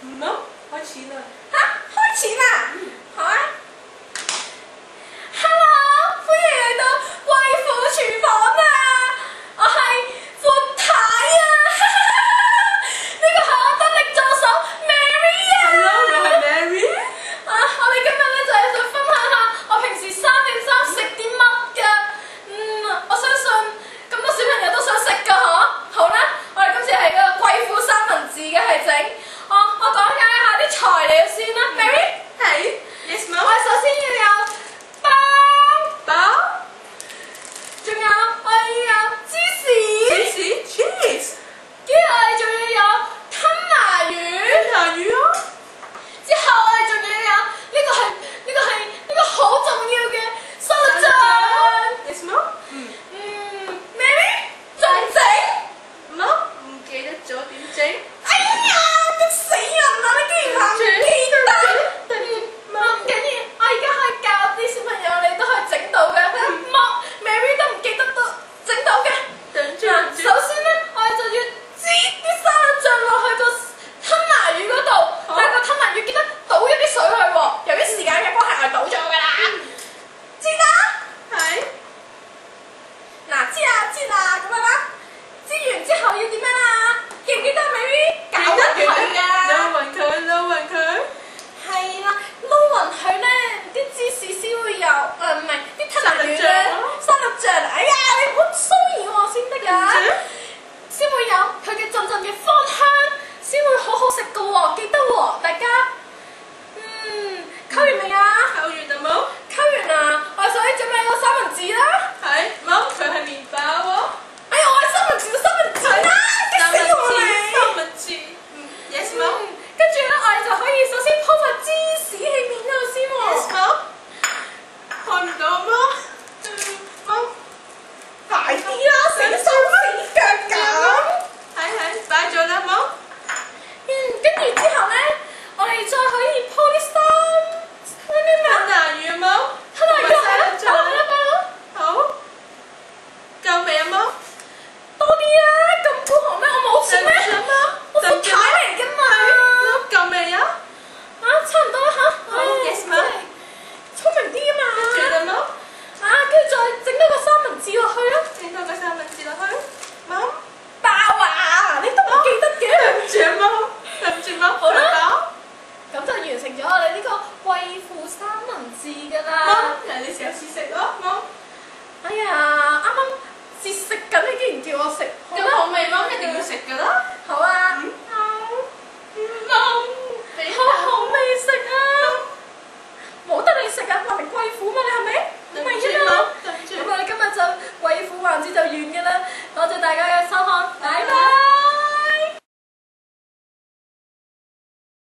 好，開始啦。嚇，開始啦！好啊！Hello，歡迎嚟到貴婦廚房啊！我係闊太啊！呢個係我得力助手 Mary 啊 Hello，我係 Mary。我哋今日咧就係想分享下我平時3點3食啲乜㗎。我相信咁多小朋友都想食㗎嗬。好啦，我哋今次係個貴婦三文治嘅係整。我講解一下啲材料先啦 ，Mary。係 ，Yes ma'am。我首先要有包，仲有我要有芝士， cheese，跟住我哋仲要有吞拿魚，之後我哋仲要有呢個好重要嘅沙律醬。 Yes ma'am。Mary 仲整？唔記得咗點整？哎呀，激死人啦！你竟然唔記得？唔緊要，我而家可以教啲小朋友，你都可以整到嘅。Mary 都唔記得都整到嘅。首先咧，我哋就要擠啲沙律醬落去個吞拿魚嗰度，但係個吞拿魚記得倒一啲水去喎。由於時間嘅關係，我係倒咗㗎啦。知啦？係。嗱，知啦，咁樣啦。擠完之後要點樣啊？記唔記得 Mary？攪勻佢啊！撈勻佢。係啦，撈勻佢咧，啲芝士先會有，唔係啲吞拿魚咧，沙律醬。哎呀，你唔好騷擾我先得㗎，先會有佢嘅陣陣嘅芳香，先會好好食㗎喎，記得喎，大家。溝完未啊？溝完啦冇？溝完啦，我哋首先準備個三文治啦。係，冇，佢係麵包喎。哎呀，我係三文治啦，激死我你！三文治，Yes ma'am。跟住咧，我哋就可以首先鋪塊芝士喺面嗰度先喎。Yes ma'am。看唔到嗎？冇。快啲啦，死手死腳咁。係，擺咗啦冇？跟住之後咧，我哋再可以鋪啲吞拿魚冇？吞拿魚係啦，好。夠未啊冇？多啲啊！咁孤寒咩？我冇錢咩？我闊太嚟㗎嘛。夠未啊？差唔多啦嚇。好，Yes ma'am。聰明啲啊嘛。跟住啦冇？跟住再整多個三文治落去啦。整多個三文治落去。冇。爆啊！你都唔記得嘅。對唔住冇。好啦。咁就完成咗我哋呢個貴婦三文治㗎啦。嗱，你試下試食咯，冇？哎呀，啱啱試食緊，你竟然叫我食